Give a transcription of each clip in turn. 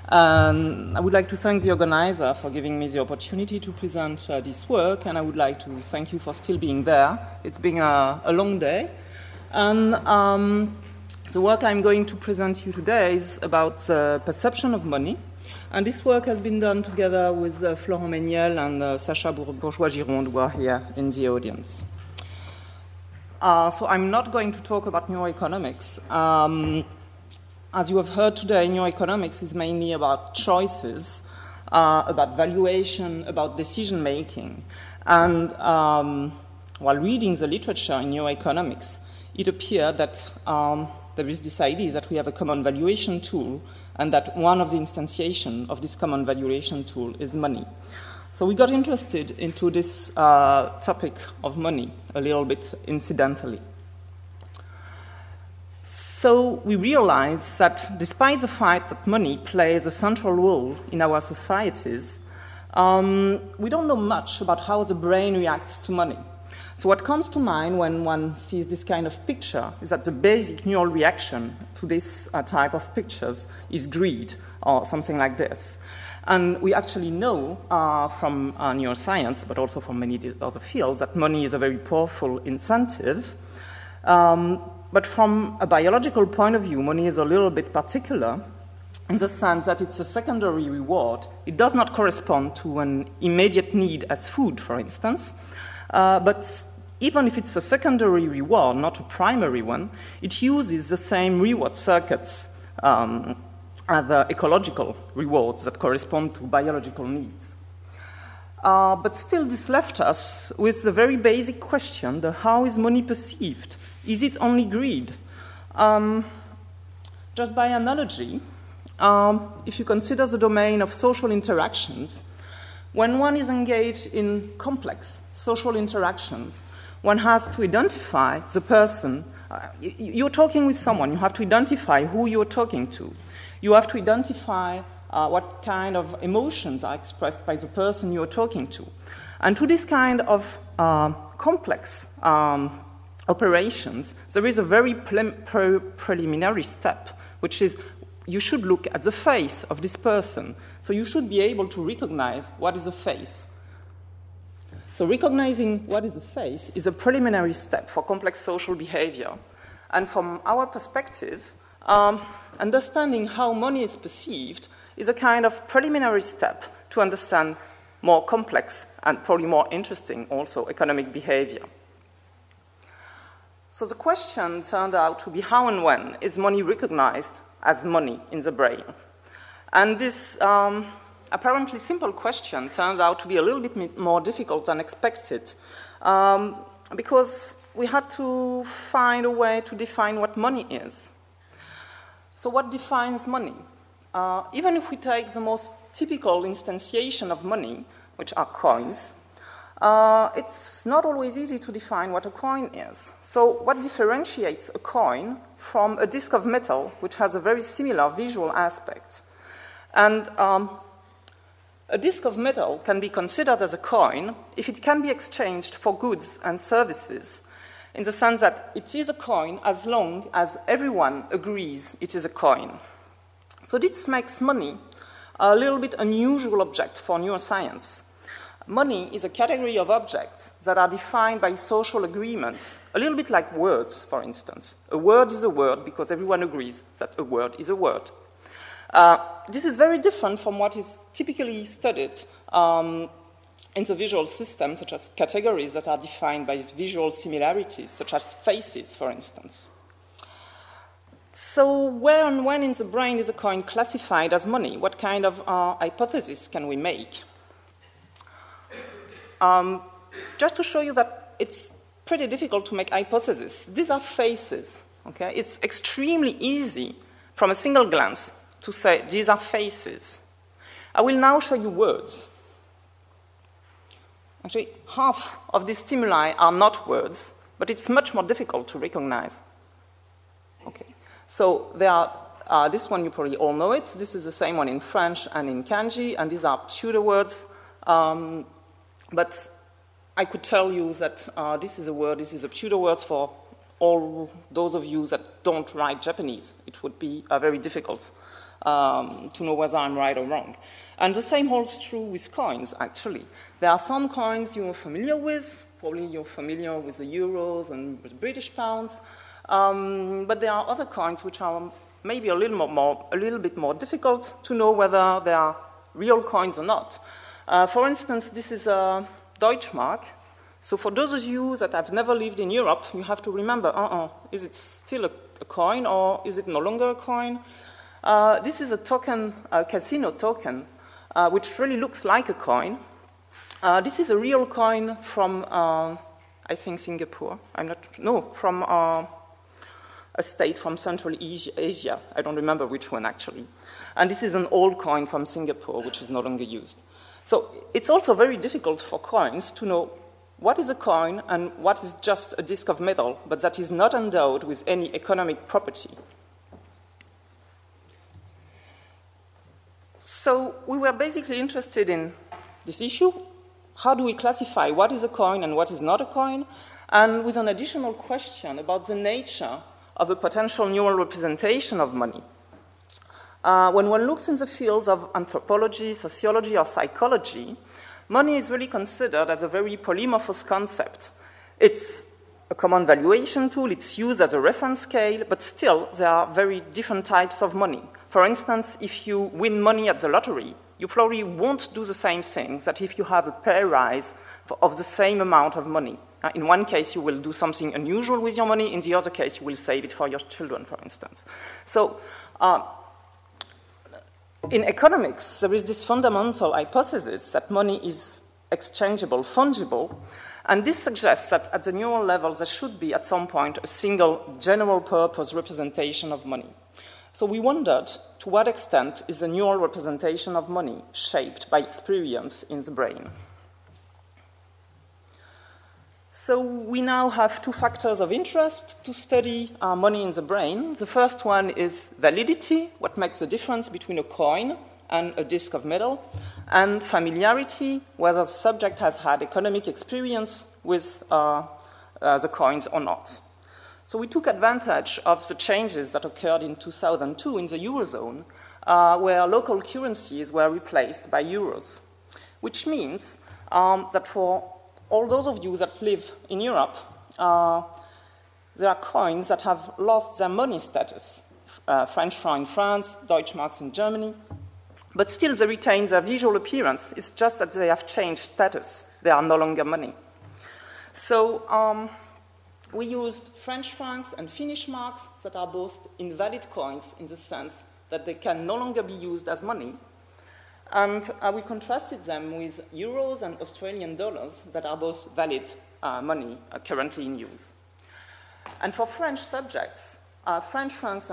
I would like to thank the organizer for giving me the opportunity to present this work, and I would like to thank you for still being there. It's been a long day. And the work I'm going to present you today is about the perception of money. And this work has been done together with Florent Méniel and Sacha Bourgeois-Gironde, who are here in the audience. So I'm not going to talk about neuroeconomics. As you have heard today, neuroeconomics is mainly about choices, about valuation, about decision-making. And while reading the literature in neuroeconomics, it appeared that there is this idea that we have a common valuation tool and that one of the instantiations of this common valuation tool is money. So we got interested into this topic of money a little bit incidentally. So we realized that despite the fact that money plays a central role in our societies, we don't know much about how the brain reacts to money. So what comes to mind when one sees this kind of picture is that the basic neural reaction to this type of pictures is greed or something like this. And we actually know from neuroscience, but also from many other fields, that money is a very powerful incentive. But from a biological point of view, money is a little bit particular in the sense that it's a secondary reward. It does not correspond to an immediate need as food, for instance. But even if it's a secondary reward, not a primary one, it uses the same reward circuits as the ecological rewards that correspond to biological needs. But still, this left us with the very basic question, how is money perceived? Is it only greed? Just by analogy, if you consider the domain of social interactions, when one is engaged in complex social interactions, one has to identify the person. You're talking with someone, you have to identify who you're talking to. You have to identify what kind of emotions are expressed by the person you're talking to. And to this kind of complex operations, there is a very preliminary step, which is you should look at the face of this person. So you should be able to recognize what is a face. So recognizing what is a face is a preliminary step for complex social behavior. And from our perspective, understanding how money is perceived is a kind of preliminary step to understand more complex and probably more interesting also economic behavior. So the question turned out to be how and when is money recognized as money in the brain? And this apparently simple question turned out to be a little bit more difficult than expected because we had to find a way to define what money is. So what defines money? Even if we take the most typical instantiation of money, which are coins, it's not always easy to define what a coin is. So what differentiates a coin from a disc of metal, which has a very similar visual aspect? And a disc of metal can be considered as a coin if it can be exchanged for goods and services, in the sense that it is a coin as long as everyone agrees it is a coin. So this makes money a little bit unusual object for neuroscience. Money is a category of objects that are defined by social agreements, a little bit like words, for instance. A word is a word because everyone agrees that a word is a word. This is very different from what is typically studied in the visual system, such as categories that are defined by visual similarities, such as faces, for instance. So where and when in the brain is a coin classified as money? What kind of hypothesis can we make? Just to show you that it's pretty difficult to make hypotheses, these are faces. Okay? It's extremely easy from a single glance to say these are faces. I will now show you words. Actually, half of these stimuli are not words, but it's much more difficult to recognize. Okay. So there are, this one you probably all know it. This is the same one in French and in kanji, and these are pseudo words. But I could tell you that this is a word, this is a pseudo word for all those of you that don't write Japanese. It would be very difficult to know whether I'm right or wrong. And the same holds true with coins, actually. There are some coins you're familiar with. Probably you're familiar with the euros and with British pounds. But there are other coins which are maybe a little bit more difficult to know whether they are real coins or not. For instance, this is a Deutschmark. So for those of you that have never lived in Europe, you have to remember, is it still a coin or is it no longer a coin? This is a token, a casino token, which really looks like a coin. This is a real coin from, I think, Singapore. From a state from Central Asia. I don't remember which one, actually. And this is an old coin from Singapore, which is no longer used. So it's also very difficult for coins to know what is a coin and what is just a disc of metal, but that is not endowed with any economic property. So we were basically interested in this issue. How do we classify what is a coin and what is not a coin? And with an additional question about the nature of a potential neural representation of money. When one looks in the fields of anthropology, sociology, or psychology, money is really considered as a very polymorphous concept. It's a common valuation tool, it's used as a reference scale, but still there are very different types of money. For instance, if you win money at the lottery, you probably won't do the same things that if you have a pay rise of the same amount of money. In one case, you will do something unusual with your money. In the other case, you will save it for your children, for instance. So in economics, there is this fundamental hypothesis that money is exchangeable, fungible, and this suggests that at the neural level, there should be, at some point, a single general-purpose representation of money. So we wondered, to what extent is the neural representation of money shaped by experience in the brain? So we now have two factors of interest to study money in the brain. The first one is validity, what makes the difference between a coin and a disc of metal, and familiarity, whether the subject has had economic experience with the coins or not. So we took advantage of the changes that occurred in 2002 in the Eurozone, where local currencies were replaced by euros, which means that for all those of you that live in Europe, there are coins that have lost their money status. French franc in France, Deutschmarks in Germany, but still they retain their visual appearance. It's just that they have changed status. They are no longer money. So we used French francs and Finnish marks that are both invalid coins in the sense that they can no longer be used as money. And we contrasted them with euros and Australian dollars that are both valid money currently in use. And for French subjects, French francs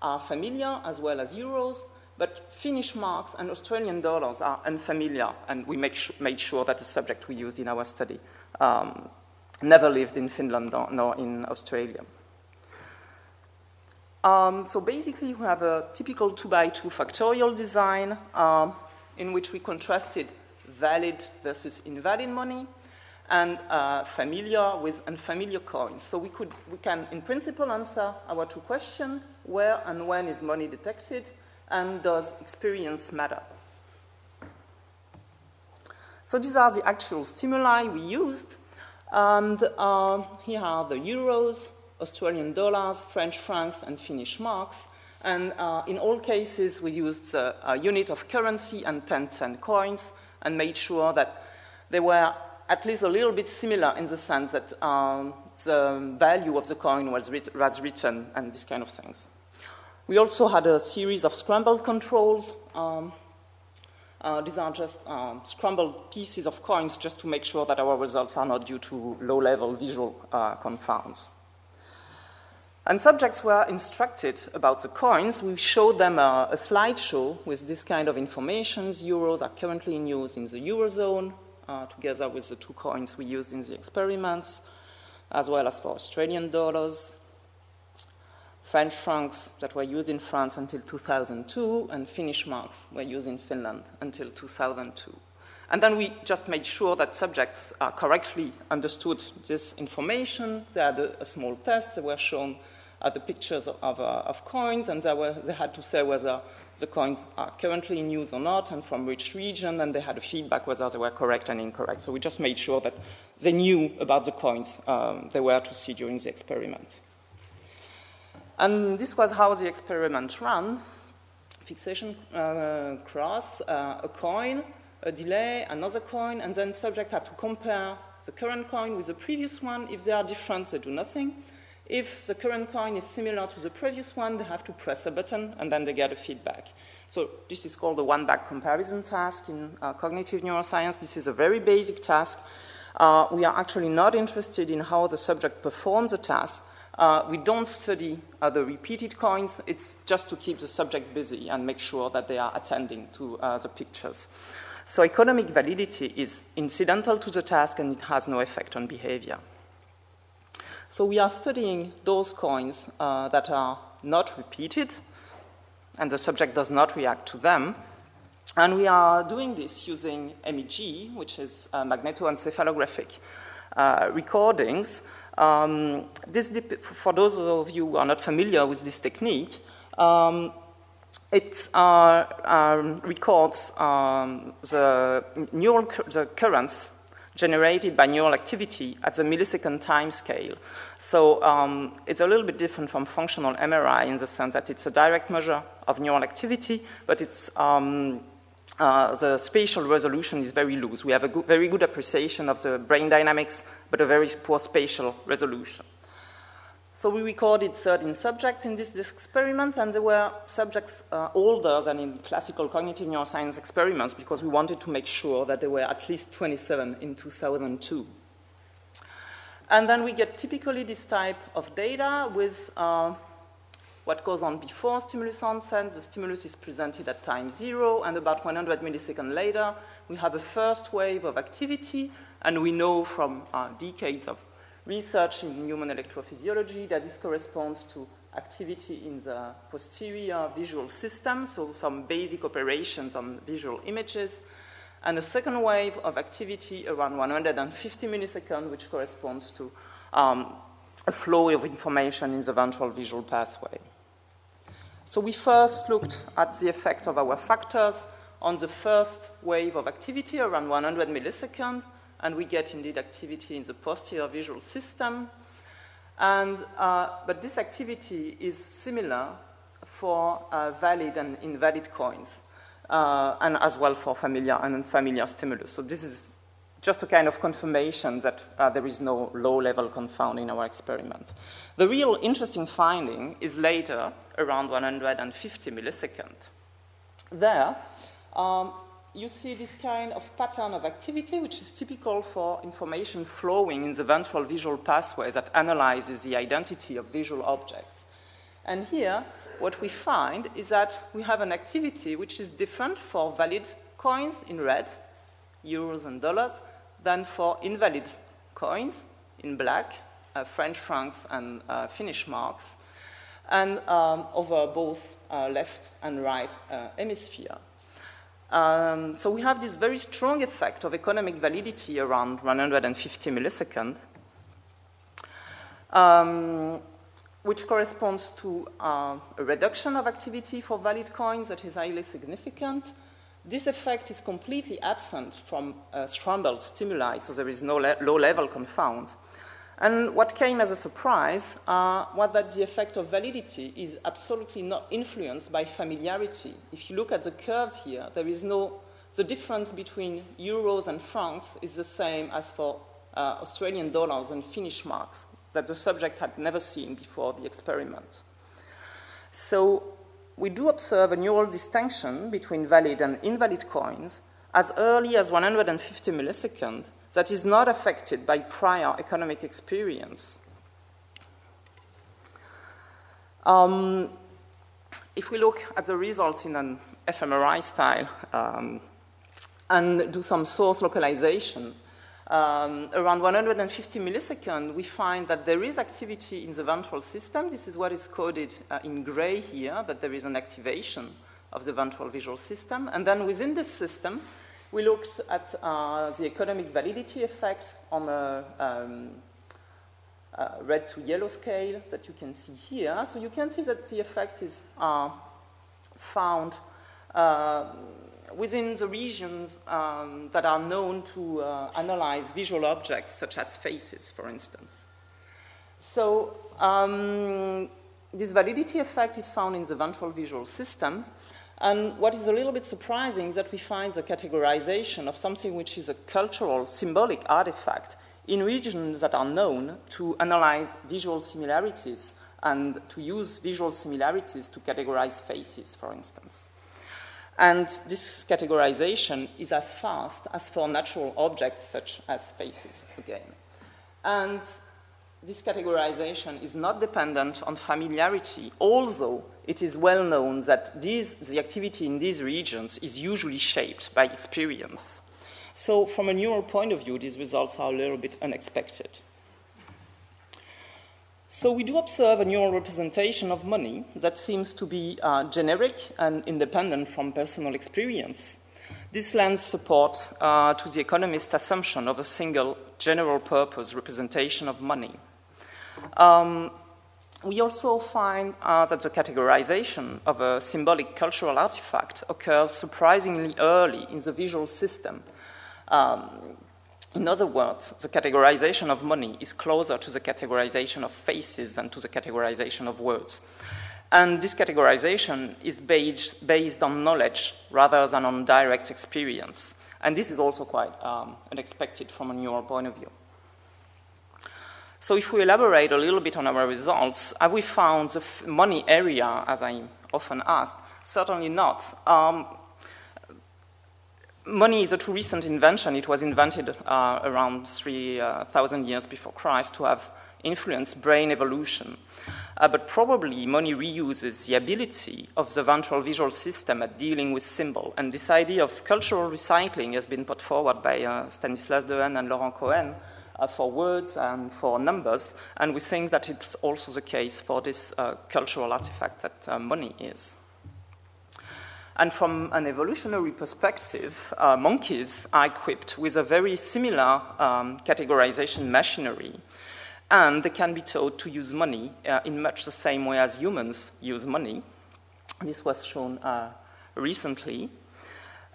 are familiar as well as euros, but Finnish marks and Australian dollars are unfamiliar, and we made sure that the subject we used in our study never lived in Finland nor in Australia. So basically, we have a typical 2x2 factorial design in which we contrasted valid versus invalid money and familiar with unfamiliar coins. So we can, in principle, answer our two questions: where and when is money detected, and does experience matter? So these are the actual stimuli we used. And here are the euros, Australian dollars, French francs, and Finnish marks. And in all cases, we used a unit of currency and 10-cent coins and made sure that they were at least a little bit similar in the sense that the value of the coin was written and these kind of things. We also had a series of scrambled controls. These are just scrambled pieces of coins just to make sure that our results are not due to low-level visual confounds. And subjects were instructed about the coins. We showed them a slideshow with this kind of information. Euros are currently in use in the Eurozone, together with the two coins we used in the experiments, as well as for Australian dollars, French francs that were used in France until 2002, and Finnish marks were used in Finland until 2002. And then we just made sure that subjects correctly understood this information. They had a small test. They were shown the pictures of coins, and they had to say whether the coins are currently in use or not, and from which region, and they had a feedback whether they were correct and incorrect. So we just made sure that they knew about the coins they were to see during the experiment. And this was how the experiment ran. Fixation cross, a coin, a delay, another coin, and then subject had to compare the current coin with the previous one. If they are different, they do nothing. If the current coin is similar to the previous one, they have to press a button, and then they get a feedback. So this is called the one-back comparison task in cognitive neuroscience. This is a very basic task. We are actually not interested in how the subject performs the task. We don't study the repeated coins. It's just to keep the subject busy and make sure that they are attending to the pictures. So economic validity is incidental to the task, and it has no effect on behavior. So we are studying those coins that are not repeated, and the subject does not react to them. And we are doing this using MEG, which is magnetoencephalographic recordings. For those of you who are not familiar with this technique, it records the currents generated by neural activity at the millisecond time scale. So it's a little bit different from functional MRI in the sense that it's a direct measure of neural activity, but it's the spatial resolution is very loose. We have a very good appreciation of the brain dynamics, but a very poor spatial resolution. So we recorded 13 subjects in this experiment, and they were subjects older than in classical cognitive neuroscience experiments because we wanted to make sure that they were at least 27 in 2002. And then we get typically this type of data with what goes on before stimulus onset. The stimulus is presented at time 0, and about 100 milliseconds later, we have a first wave of activity, and we know from decades of research in human electrophysiology that this corresponds to activity in the posterior visual system, so some basic operations on visual images, and a second wave of activity around 150 milliseconds, which corresponds to a flow of information in the ventral visual pathway. So we first looked at the effect of our factors on the first wave of activity around 100 milliseconds, and we get indeed activity in the posterior visual system. But this activity is similar for valid and invalid coins, and as well for familiar and unfamiliar stimulus. So this is just a kind of confirmation that there is no low-level confound in our experiment. The real interesting finding is later, around 150 milliseconds. There, you see this kind of pattern of activity, which is typical for information flowing in the ventral visual pathway that analyzes the identity of visual objects. And here, what we find is that we have an activity which is different for valid coins in red, euros and dollars, than for invalid coins in black, French francs and Finnish marks, and over both left and right hemisphere. So we have this very strong effect of economic validity around 150 milliseconds, which corresponds to a reduction of activity for valid coins that is highly significant. This effect is completely absent from scrambled stimuli, so there is no low-level confound. And what came as a surprise was that the effect of validity is absolutely not influenced by familiarity. If you look at the curves here, the difference between euros and francs is the same as for Australian dollars and Finnish marks that the subject had never seen before the experiment. So we do observe a neural distinction between valid and invalid coins as early as 150 milliseconds that is not affected by prior economic experience. If we look at the results in an fMRI style and do some source localization, around 150 milliseconds, we find that there is activity in the ventral system. This is what is coded in gray here, that there is an activation of the ventral visual system. And then within this system, we looked at the economic validity effect on red to yellow scale that you can see here. So you can see that the effect is found within the regions that are known to analyze visual objects, such as faces, for instance. So this validity effect is found in the ventral visual system. And what is a little bit surprising is that we find the categorization of something which is a cultural, symbolic artifact in regions that are known to analyze visual similarities and to use visual similarities to categorize faces, for instance. And this categorization is as fast as for natural objects such as faces, again. And this categorization is not dependent on familiarity, although it is well known that the activity in these regions is usually shaped by experience. So from a neural point of view, these results are a little bit unexpected. So we do observe a neural representation of money that seems to be generic and independent from personal experience. This lends support to the economist's assumption of a single general purpose representation of money. We also find that the categorization of a symbolic cultural artifact occurs surprisingly early in the visual system. In other words, the categorization of money is closer to the categorization of faces than to the categorization of words. And this categorization is based on knowledge rather than on direct experience. And this is also quite unexpected from a neural point of view. So if we elaborate a little bit on our results, have we found the money area, as I often asked? Certainly not. Money is a too recent invention. It was invented around 3,000 years before Christ to have influenced brain evolution. But probably money reuses the ability of the ventral visual system at dealing with symbol. And this idea of cultural recycling has been put forward by Stanislas Dehaene and Laurent Cohen for words and for numbers. And we think that it's also the case for this cultural artifact that money is. And from an evolutionary perspective, monkeys are equipped with a very similar categorization machinery, and they can be taught to use money in much the same way as humans use money. This was shown recently.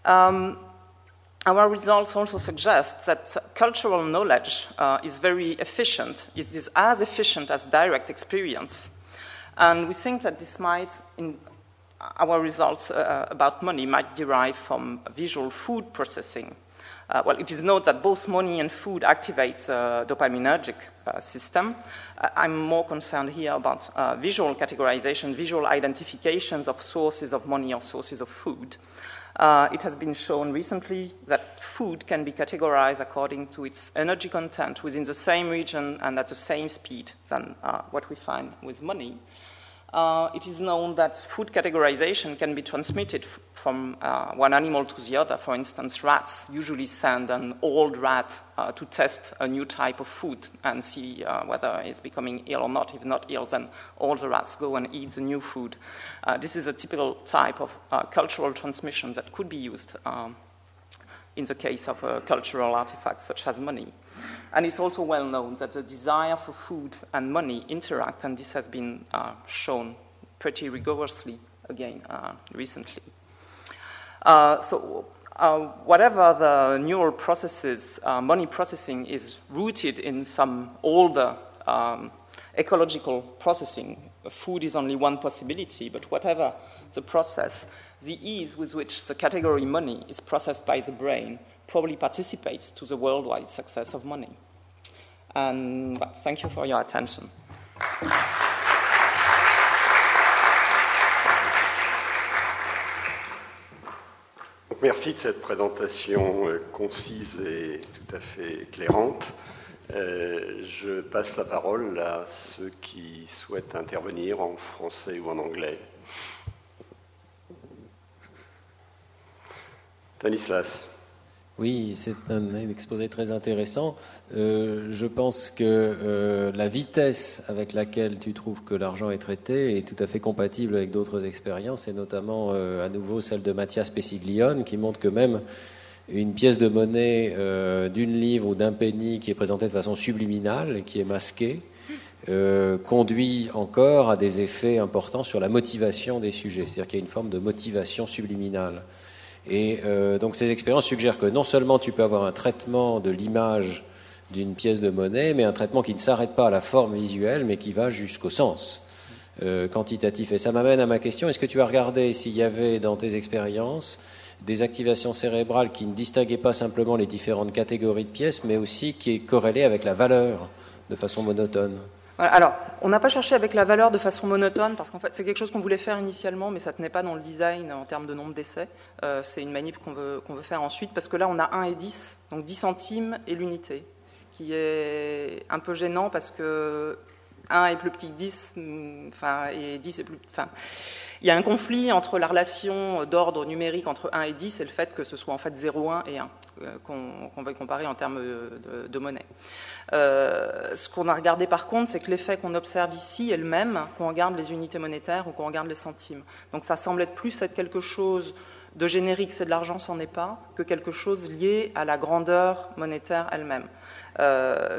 Our results also suggest that cultural knowledge is very efficient. It is as efficient as direct experience. And we think that this might, our results about money might derive from visual food processing. Well, it is noted that both money and food activate the dopaminergic system. I'm more concerned here about visual categorization, visual identifications of sources of money or sources of food. It has been shown recently that food can be categorized according to its energy content within the same region and at the same speed than what we find with money. It is known that food categorization can be transmitted from one animal to the other. For instance, rats usually send an old rat to test a new type of food and see whether it's becoming ill or not. If not ill, then all the rats go and eat the new food. This is a typical type of cultural transmission that could be used in the case of a cultural artifact such as money. And it's also well known that the desire for food and money interact, and this has been shown pretty rigorously again recently. So whatever the neural processes, money processing is rooted in some older ecological processing. Food is only one possibility, but whatever the process, the ease with which the category money is processed by the brain probably participates to the worldwide success of money. And thank you for your attention. Merci de cette présentation concise et tout à fait éclairante. Je passe la parole à ceux qui souhaitent intervenir en français ou en anglais. Stanislas. Oui, c'est un exposé très intéressant. Je pense que la vitesse avec laquelle tu trouves que l'argent est traité est tout à fait compatible avec d'autres expériences, et notamment à nouveau celle de Mathias Pessiglione, qui montre que même une pièce de monnaie d'une livre ou d'un penny qui est présentée de façon subliminale et qui est masquée conduit encore à des effets importants sur la motivation des sujets. C'est-à-dire qu'il y a une forme de motivation subliminale. Et donc ces expériences suggèrent que non seulement tu peux avoir un traitement de l'image d'une pièce de monnaie, mais un traitement qui ne s'arrête pas à la forme visuelle, mais qui va jusqu'au sens quantitatif. Et ça m'amène à ma question, est-ce que tu as regardé s'il y avait dans tes expériences des activations cérébrales qui ne distinguaient pas simplement les différentes catégories de pièces, mais aussi qui est corrélée avec la valeur de façon monotone? Alors, on n'a pas cherché avec la valeur de façon monotone, parce qu'en fait, c'est quelque chose qu'on voulait faire initialement, mais ça ne tenait pas dans le design en termes de nombre d'essais. C'est une manip qu'on veut faire ensuite, parce que là, on a 1 et 10, donc 10 centimes et l'unité, ce qui est un peu gênant, parce que 1 est plus petit que 10, et 10 est plus petit. Il y a un conflit entre la relation d'ordre numérique entre 1 et 10 et le fait que ce soit en fait 0, 1 et 1, qu'on va comparer en termes de monnaie. Ce qu'on a regardé par contre, c'est que l'effet qu'on observe ici est le même qu'on regarde les unités monétaires ou qu'on regarde les centimes. Donc ça semble être plus être quelque chose de générique, c'est de l'argent, c'en est pas, que quelque chose lié à la grandeur monétaire elle-même.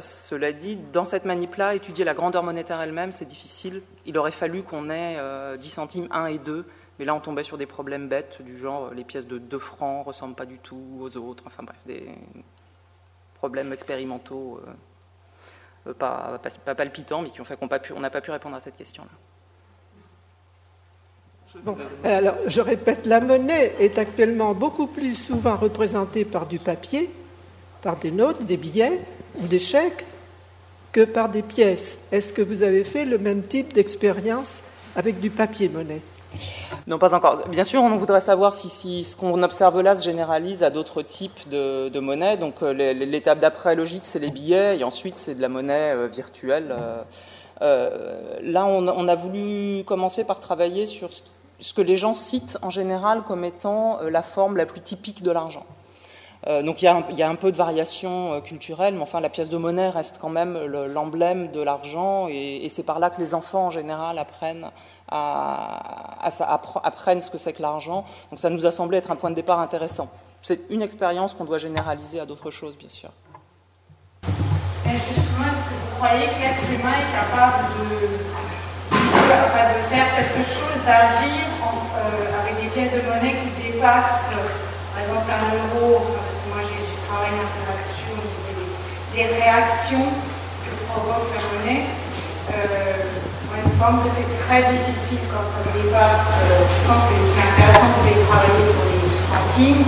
Cela dit, dans cette manip-là, étudier la grandeur monétaire elle-même, c'est difficile. Il aurait fallu qu'on ait 10 centimes 1 et 2, mais là on tombait sur des problèmes bêtes, du genre les pièces de 2 francs ne ressemblent pas du tout aux autres, enfin bref, des problèmes expérimentaux pas palpitants, mais qui ont fait qu'on n'a pas pu répondre à cette question-là. Bon, alors, je répète, la monnaie est actuellement beaucoup plus souvent représentée par du papier, par des notes, des billets ou des chèques, que par des pièces. Est-ce que vous avez fait le même type d'expérience avec du papier-monnaie ? Non, pas encore. Bien sûr, on voudrait savoir si ce qu'on observe là se généralise à d'autres types de monnaie. Donc, l'étape d'après logique, c'est les billets, et ensuite, c'est de la monnaie virtuelle. Là, on a voulu commencer par travailler sur ce que les gens citent en général comme étant la forme la plus typique de l'argent. Donc il y a un peu de variation culturelle, mais enfin la pièce de monnaie reste quand même l'emblème de l'argent, et c'est par là que les enfants en général apprennent apprennent ce que c'est que l'argent. Donc ça nous a semblé être un point de départ intéressant. C'est une expérience qu'on doit généraliser à d'autres choses, bien sûr. Et justement, est-ce que vous croyez que l'être humain est capable de faire quelque chose, d'agir avec des pièces de monnaie qui dépassent, par exemple, un euro? Moi, j'ai travaillé un peu là-dessus au niveau des réactions que provoque la monnaie. Moi, il me semble que c'est très difficile quand ça dépasse. Je pense que c'est intéressant que vous ayez travaillé sur les centimes,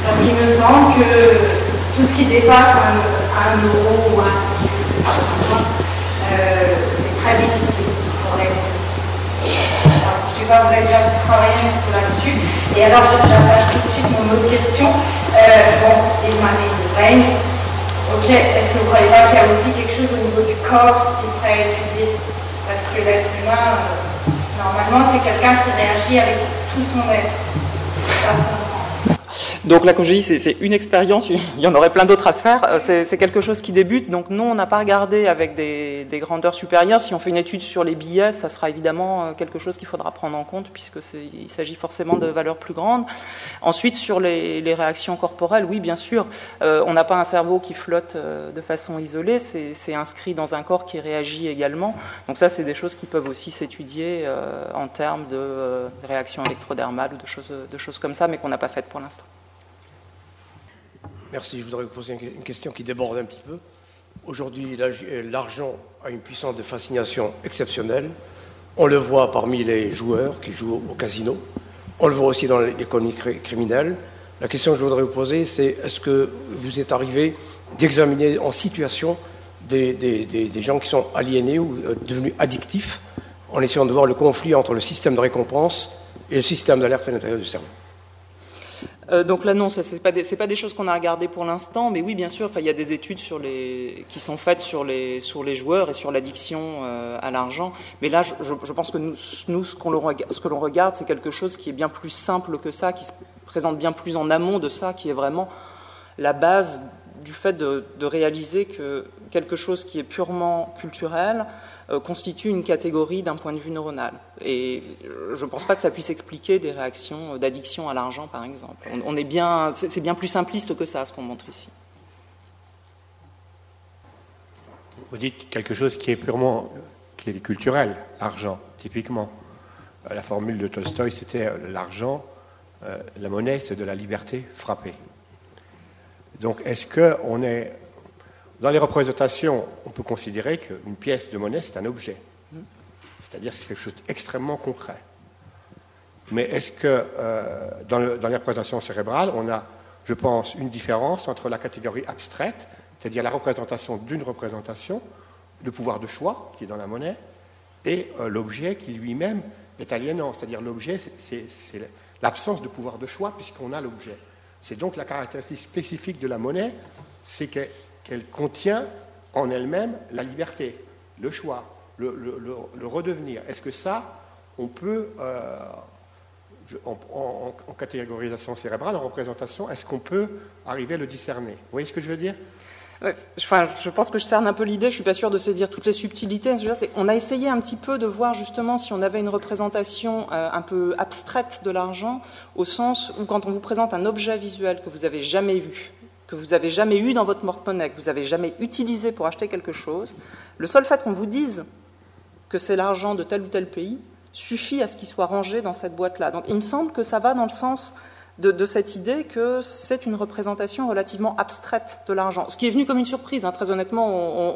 parce qu'il me semble que tout ce qui dépasse un euro ou un c'est très difficile pour l'être. Je ne sais pas, vous avez déjà travaillé un peu là-dessus. Et alors, j'attache tout de suite mon autre question. Les règne. Ok, est-ce que vous ne croyez pas qu'il y a aussi quelque chose au niveau du corps qui serait étudié? Parce que l'être humain, normalement, c'est quelqu'un qui réagit avec tout son être. Donc là, comme je dis, c'est une expérience, il y en aurait plein d'autres à faire. C'est quelque chose qui débute. Donc nous, on n'a pas regardé avec des grandeurs supérieures. Si on fait une étude sur les billets, ça sera évidemment quelque chose qu'il faudra prendre en compte, puisqu'il s'agit forcément de valeurs plus grandes. Ensuite, sur les réactions corporelles, oui, bien sûr, on n'a pas un cerveau qui flotte de façon isolée. C'est inscrit dans un corps qui réagit également. Donc ça, c'est des choses qui peuvent aussi s'étudier en termes de réactions électrodermales ou de choses comme ça, mais qu'on n'a pas faites pour l'instant. Merci. Je voudrais vous poser une question qui déborde un petit peu. Aujourd'hui, l'argent a une puissance de fascination exceptionnelle. On le voit parmi les joueurs qui jouent au casino. On le voit aussi dans l'économie criminelle. La question que je voudrais vous poser, c'est est-ce que vous êtes arrivé d'examiner en situation des gens qui sont aliénés ou devenus addictifs, en essayant de voir le conflit entre le système de récompense et le système d'alerte à l'intérieur du cerveau? Donc là, non, c'est pas des choses qu'on a regardées pour l'instant, mais oui, bien sûr, il y a des études qui sont faites sur les joueurs et sur l'addiction à l'argent. Mais là, je pense que nous ce que l'on regarde, c'est quelque chose qui est bien plus simple que ça, qui se présente bien plus en amont de ça, qui est vraiment la base du fait de réaliser que quelque chose qui est purement culturel constitue une catégorie d'un point de vue neuronal. Et je ne pense pas que ça puisse expliquer des réactions d'addiction à l'argent, par exemple. C'est bien plus simpliste que ça, ce qu'on montre ici. Vous dites quelque chose qui est purement clé culturelle, l'argent, typiquement. La formule de Tolstoï, c'était l'argent, la monnaie, c'est de la liberté frappée. Donc, est-ce qu'on est... Dans les représentations, on peut considérer qu'une pièce de monnaie, c'est un objet. C'est-à-dire que c'est quelque chose d'extrêmement concret. Mais est-ce que dans les représentations cérébrales, on a, je pense, une différence entre la catégorie abstraite, c'est-à-dire la représentation d'une représentation, le pouvoir de choix qui est dans la monnaie, et l'objet qui lui-même est aliénant, c'est-à-dire l'objet, c'est l'absence de pouvoir de choix puisqu'on a l'objet. C'est donc la caractéristique spécifique de la monnaie, c'est qu'elle contient en elle-même la liberté, le choix, le redevenir. Est-ce que ça, on peut, en catégorisation cérébrale, en représentation, est-ce qu'on peut arriver à le discerner? Vous voyez ce que je veux dire? Je pense que je cerne un peu l'idée, je ne suis pas sûre de saisir toutes les subtilités. On a essayé un petit peu de voir justement si on avait une représentation un peu abstraite de l'argent, au sens où quand on vous présente un objet visuel que vous n'avez jamais vu, que vous n'avez jamais eu dans votre porte-monnaie, que vous n'avez jamais utilisé pour acheter quelque chose, le seul fait qu'on vous dise que c'est l'argent de tel ou tel pays suffit à ce qu'il soit rangé dans cette boîte-là. Donc il me semble que ça va dans le sens de cette idée que c'est une représentation relativement abstraite de l'argent. Ce qui est venu comme une surprise, hein. Très honnêtement,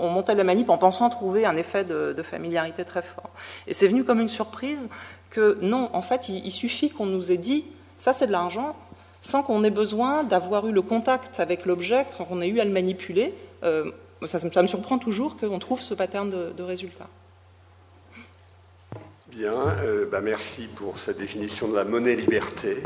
on montait la manip en pensant trouver un effet de familiarité très fort. Et c'est venu comme une surprise que non, en fait, il suffit qu'on nous ait dit « ça c'est de l'argent », sans qu'on ait besoin d'avoir eu le contact avec l'objet, sans qu'on ait eu à le manipuler. Ça me surprend toujours qu'on trouve ce pattern de résultat. Bien, merci pour cette définition de la monnaie liberté.